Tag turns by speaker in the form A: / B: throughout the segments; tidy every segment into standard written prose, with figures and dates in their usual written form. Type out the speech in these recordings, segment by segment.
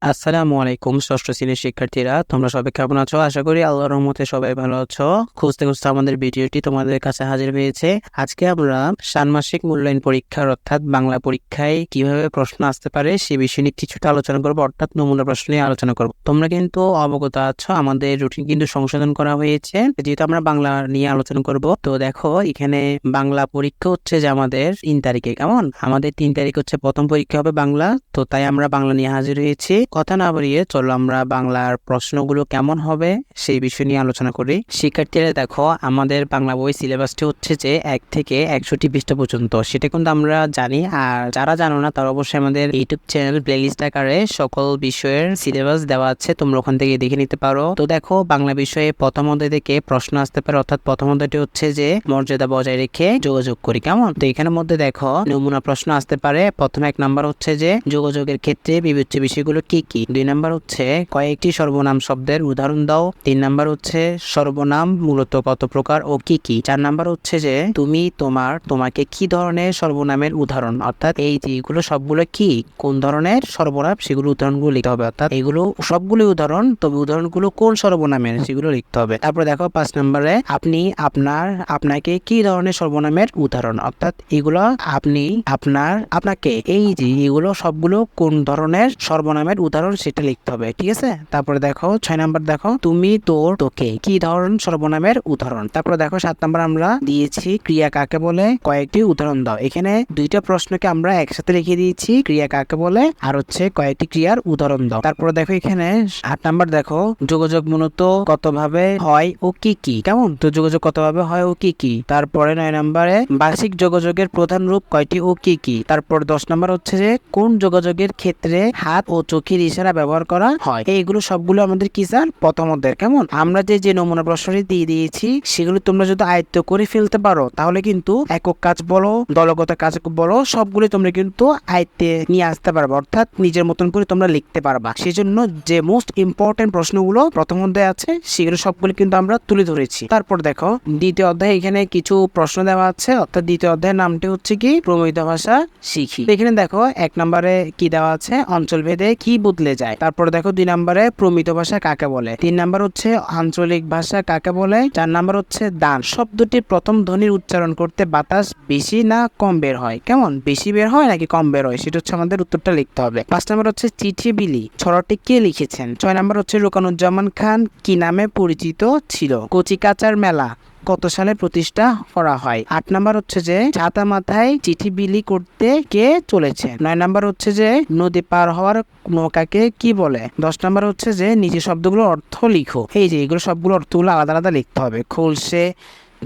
A: আসসালামু আলাইকুম ষষ্ঠ শ্রেণীর শিক্ষার্থীরা, তোমরা সবাই কেমন আছো? আশা করি আল্লাহর রহমতে সবাই ভালো আছো। খুঁজতে খুঁজতে আমাদের ভিডিওটি তোমাদের কাছে হাজির হয়েছে। আজকে আমরা ষান্মাসিক মূল্যায়ন পরীক্ষার অর্থাৎ বাংলা পরীক্ষায় কিভাবে প্রশ্ন আসতে পারে সে বিষয় নিয়ে কিছুটা আলোচনা করবো, অর্থাৎ নমুনা প্রশ্ন নিয়ে আলোচনা করবো। তোমরা কিন্তু অবগত আছো, আমাদের রুটিন কিন্তু সংশোধন করা হয়েছে, যেহেতু আমরা বাংলা নিয়ে আলোচনা করব। তো দেখো, এখানে বাংলা পরীক্ষা হচ্ছে যে আমাদের 3 তারিখে, কেমন? আমাদের 3 তারিখ হচ্ছে প্রথম পরীক্ষা হবে বাংলা। তো তাই আমরা বাংলা নিয়ে হাজির হয়েছি। কথা না বাড়িয়ে চলো আমরা বাংলার প্রশ্নগুলো কেমন হবে সেই বিষয় নিয়ে আলোচনা করি। শিক্ষার্থীরা দেখো, আমাদের বাংলা বই সিলেবাসটি হচ্ছে যে 1 থেকে 61 পৃষ্ঠা পর্যন্ত, সেটা কিন্তু আমরা জানি। আর যারা জানো না তারা অবশ্যই আমাদের ইউটিউব চ্যানেল প্লেলিস্ট আকারে সকল বিষয়ের সিলেবাস দেওয়া আছে, তোমরা ওখান থেকে দেখে নিতে পারো। তো দেখো, বাংলা বিষয়ে প্রথম অধ্যায় থেকে প্রশ্ন আসতে পারে, অর্থাৎ প্রথম অধ্যায়টি হচ্ছে যে মর্যাদা বজায় রেখে যোগাযোগ করি, কেমন? তো এখানের মধ্যে দেখো নমুনা প্রশ্ন আসতে পারে। প্রথমে 1 নাম্বার হচ্ছে যে যোগাযোগের ক্ষেত্রে বিবেচ্য বিষয়গুলো কি কি। 2 নাম্বার হচ্ছে কয়েকটি সর্বনাম শব্দের উদাহরণ দাও। 3 নাম্বার হচ্ছে সর্বনাম মূলত কত প্রকার ও কি কি। 4 নাম্বার হচ্ছে যে তুমি, তোমার, তোমাকে কি ধরনের সর্বনামের উদাহরণ, অর্থাৎ এই যেগুলো সবগুলো কি, কোন ধরনের সর্বনাম সেগুলো উদাহরণগুলো লিখতে হবে, অর্থাৎ এগুলো সবগুলো উদাহরণ, তবে উদাহরণগুলো কোন সর্বনামের সেগুলো লিখতে হবে। তারপরে দেখো 5 নম্বরে আপনি, আপনার, আপনাকে কি ধরনের সর্বনামের উদাহরণ, অর্থাৎ এগুলো আপনি, আপনার, আপনাকে, এই যে এগুলো সবগুলো কোন ধরনের সর্বনামের উদাহরণ সেটা লিখতে হবে, ঠিক আছে? তারপরে দেখো 6 নাম্বার, দেখো তুমি, তোর, তোকে কি ধরন সর্বনামের উদাহরণ। তারপরে দেখো 7 নাম্বার আমরা দিয়েছি ক্রিয়া কাকে বলে, কয়েকটি উদাহরণ দাও। এখানে 2টা প্রশ্নকে আমরা একসাথে লিখে দিয়েছি, ক্রিয়া কাকে বলে আর হচ্ছে কয়েকটি ক্রিয়ার উদাহরণ দাও। তারপরে দেখো এখানে 8 নাম্বার, দেখো যোগাযোগ মূলত কতভাবে হয় ও কি কি, কেমন? তো যোগাযোগ কতভাবে হয় ও কি কি। তারপরে 9 নাম্বারে বার্ষিক যোগাযোগের প্রধান রূপ কয়টি ও কি কি। তারপর 10 নাম্বার হচ্ছে যে কোন যোগাযোগের ক্ষেত্রে হাত ও চোখের ইশারা ব্যবহার করা হয়। এইগুলো সবগুলো আমাদের কি স্যার প্রথম অধ্যায়ের, কেমন? আমরা যে নমুনা প্রশ্নটি দিয়ে দিয়েছি সেগুলো তোমরা যদি আয়ত্ত করে ফেলতে পারো তাহলে কিন্তু একক কাজ বলো, দলগত কাজ বলো, সবগুলো তোমরা কিন্তু আয়ত্তে নিয়ে আসতে পারবে, অর্থাৎ নিজের মতন করে তোমরা লিখতে পারবা। সেজন্য যে মোস্ট ইম্পর্টেন্ট প্রশ্নগুলো প্রথম অধ্যায়ে আছে সেগুলো সবগুলো কিন্তু আমরা তুলে ধরেছি। তারপর দেখো দ্বিতীয় অধ্যায়ে এখানে কিছু প্রশ্ন দেওয়া আছে, অর্থাৎ দ্বিতীয় অধ্যায়ের নামটি হচ্ছে কি প্রমিত ভাষা শিখি। এখানে দেখো 1 নম্বরে কি দেওয়া আছে, অঞ্চল ভেদে কি বদলে যায়। তারপর দেখো 2 নম্বরে প্রমিত ভাষা কাকে বলে। 3 নাম্বার হচ্ছে আঞ্চলিক ভাষা কাকে বলে। 4 নাম্বার হচ্ছে দান শব্দটির প্রথম ধ্বনির উচ্চারণ করতে বাতাস বেশি না কম বের হয়, কেমন? বেশি বের হয় নাকি কম বের হয়, সেটা হচ্ছে আমাদের উত্তরটা লিখতে হবে। 5 নাম্বার হচ্ছে চিঠি বিলি ছড়াটি কে লিখেছেন। 6 নাম্বার হচ্ছে রোকনুজ্জামান খান কি নামে পরিচিত ছিল। কচিকাচার মেলা কত সালে প্রতিষ্ঠা করা হয়। 8 নাম্বার হচ্ছে যে ছাতা মাথায় চিঠি বিলি করতে কে চলেছে। 9 নাম্বার হচ্ছে যে নদী পার হওয়ার নৌকাকে কি বলে। 10 নাম্বার হচ্ছে যে নিচে শব্দগুলোর অর্থ লিখো। এই যে এগুলো সবগুলো অর্থগুলো আলাদা আলাদা লিখতে হবে। খোলসে,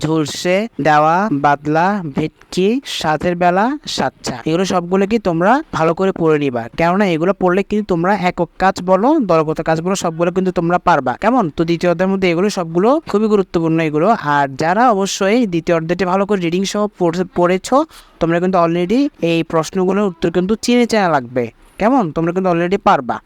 A: ঝুলসে, দেওয়া, বাদলা, ভেটকি, সাতের বেলা, সাচ্চা, এগুলো সবগুলো কি তোমরা ভালো করে পড়ে নিবা, কেননা এগুলো পড়লে কিন্তু তোমরা একক কাজ বলো, দলগত কাজ বলো, সবগুলো কিন্তু তোমরা পারবা, কেমন? তো দ্বিতীয় অধ্যায়ের মধ্যে এগুলো সবগুলো খুবই গুরুত্বপূর্ণ এগুলো। আর যারা অবশ্যই দ্বিতীয় অধ্যায়টি ভালো করে রিডিং সহ পড়েছো, তোমরা কিন্তু অলরেডি এই প্রশ্নগুলোর উত্তর কিন্তু চিনে চেনা লাগবে, কেমন? তোমরা কিন্তু অলরেডি পারবা।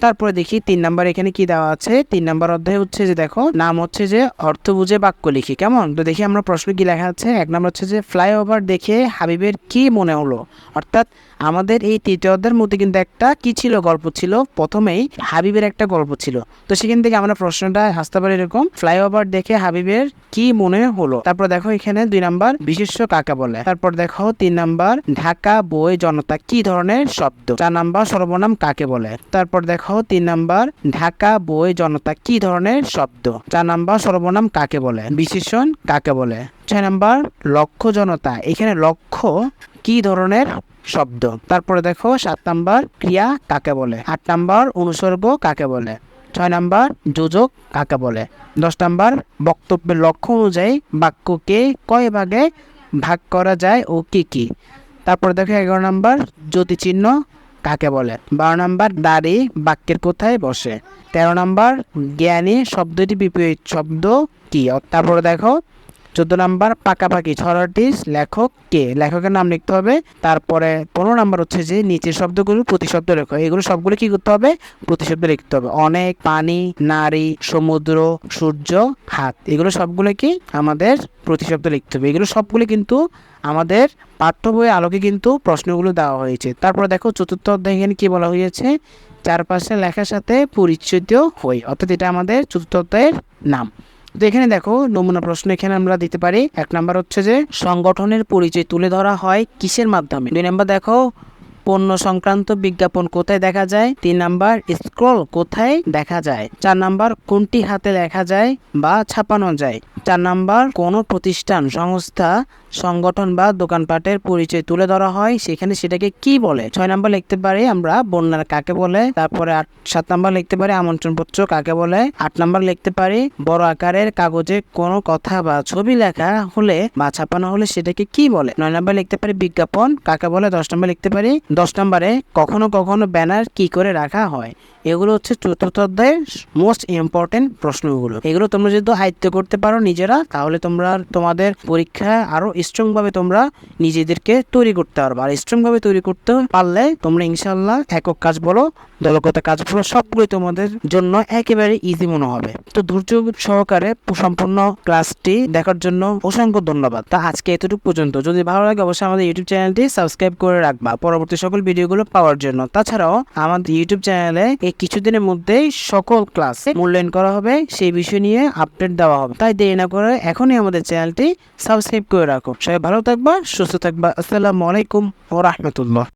A: তারপরে দেখি 3 নাম্বার এখানে কি দেওয়া আছে। 3 নাম্বার অধ্যায় হচ্ছে যে দেখো নাম হচ্ছে যে অর্থ বুঝে বাক্য লিখি, কেমন? তো দেখি আমরা প্রশ্ন কি লেখা আছে। 1 নাম্বার হচ্ছে যে ফ্লাইওভার দেখে হাবিবের কি মনে হলো, অর্থাৎ আমাদের এই তৃতীয় অধ্যায়ের মধ্যে কিন্তু একটা কি ছিল, গল্প ছিল। প্রথমেই হাবিবের একটা গল্প ছিল, তো সেখান থেকে আমরা প্রশ্নটা আসতে পারি এরকম, ফ্লাইওভার দেখে হাবিবের কি মনে হলো। তারপর দেখো এখানে 2 নাম্বার বিশেষ্য কাকে বলে। তারপর দেখো 3 নাম্বার ঢাকা বই জনতা কি ধরনের শব্দ। 4 নাম্বার সর্বনাম কাকে বলে। তারপর দেখো 3 নাম্বার ঢাকা বই জনতা কি ধরনের শব্দ। 4 নাম্বার সর্বনাম কাকে বলে, বিশেষণ কাকে বলে। 6 নাম্বার লক্ষ্য জনতা, এখানে লক্ষ্য কি ধরনের শব্দ। তারপরে দেখো 7 নাম্বার ক্রিয়া কাকে বলে। 8 নাম্বার অনুসর্গ কাকে বলে। 6 নাম্বার যোজক কাকে বলে। 10 নাম্বার বক্তব্যের লক্ষ্য অনুযায়ী বাক্যকে কয় ভাগে ভাগ করা যায় ও কি কি। তারপর দেখো 11 নাম্বার জ্যোতিচিহ্ন কাকে বলে। 12 নাম্বার দাড়ি বাক্যের কোথায় বসে। 13 নাম্বার জ্ঞানী শব্দটি বিপরীত শব্দ কি। তারপরে দেখো 14 নাম্বার পাকাপাকি ছড়াটির লেখক কে, লেখকের নাম লিখতে হবে। তারপরে 15 নাম্বার হচ্ছে যে নিচের শব্দগুলো প্রতিশব্দ লেখো, এগুলো সবগুলো কি করতে হবে, প্রতিশব্দ লিখতে হবে। অনেক, পানি, নারী, সমুদ্র, সূর্য, হাত, এগুলো সবগুলো কি আমাদের প্রতিশব্দ লিখতে হবে। এগুলো সবগুলো কিন্তু আমাদের পাঠ্য বইয়ের আলোকে কিন্তু প্রশ্নগুলো দেওয়া হয়েছে। তারপরে দেখো চতুর্থ অধ্যায় এখানে কি বলা হয়েছে, চারপাশে লেখার সাথে পরিচিত হই, অর্থাৎ এটা আমাদের চতুর্থ অধ্যায়ের নাম। তো এখানে দেখো নমুনা প্রশ্ন এখানে আমরা দিতে পারি। 1 নাম্বার হচ্ছে যে সংগঠনের পরিচয় তুলে ধরা হয় কিসের মাধ্যমে। 2 নাম্বার দেখো পণ্য সংক্রান্ত বিজ্ঞাপন কোথায় দেখা যায়। 3 নাম্বার স্ক্রল কোথায় দেখা যায়। 4 নাম্বার কোনটি হাতে লেখা যায় বা ছাপানো যায়। 4 নাম্বার কোন প্রতিষ্ঠান, সংস্থা, সংগঠন বা দোকানপাটের পরিচয় তুলে ধরা হয় সেখানে সেটাকে কি বলে। 6 নাম্বার লিখতে পারি আমরা বন্যার কাকে বলে। তারপরে 7 নাম্বার লিখতে পারি আমন্ত্রণপত্র কাকে বলে। 8 নাম্বার লিখতে পারি বড় আকারের কাগজে কোনো কথা বা ছবি লেখা হলে বা ছাপানো হলে সেটাকে কি বলে। 9 নাম্বার লিখতে পারি বিজ্ঞাপন কাকে বলে। 10 নাম্বার লিখতে পারি 10 নম্বরে কখনো কখনো ব্যানার কি করে রাখা হয়। এগুলো হচ্ছে চতুর্থ অধ্যায়ের মোস্ট ইম্পর্টেন্ট প্রশ্নগুলো। এগুলো তোমরা যদি আয়ত্ত করতে পারো নিজেরা, তাহলে তোমরা তোমাদের পরীক্ষা আরো স্ট্রং ভাবে তোমরা নিজেদেরকে তৈরি করতে পারবে। আর স্ট্রং ভাবে তৈরি করতে পারলে তোমরা ইনশাল্লাহ একক কাজ বলো, দলগত কাজ বলো, সবগুলোই তোমাদের জন্য একেবারে ইজি মনে হবে। তো ধৈর্য সহকারে সম্পূর্ণ ক্লাসটি দেখার জন্য অসংখ্য ধন্যবাদ। তা আজকে এতটুকু পর্যন্ত। যদি ভালো লাগে অবশ্যই আমাদের ইউটিউব চ্যানেলটি সাবস্ক্রাইব করে রাখবা পরবর্তী সকল ভিডিওগুলো পাওয়ার জন্য। তাছাড়াও আমাদের ইউটিউব চ্যানেলে এই কিছুদিনের মধ্যেই সকল ক্লাস মূল্যায়ন করা হবে, সেই বিষয় নিয়ে আপডেট দেওয়া হবে। তাই দেরি না করে এখনই আমাদের চ্যানেলটি সাবস্ক্রাইব করে রাখো। সবাই ভালো থাকবা, সুস্থ থাকবা। আসসালামু আলাইকুম ওয়া রাহমাতুল্লাহ।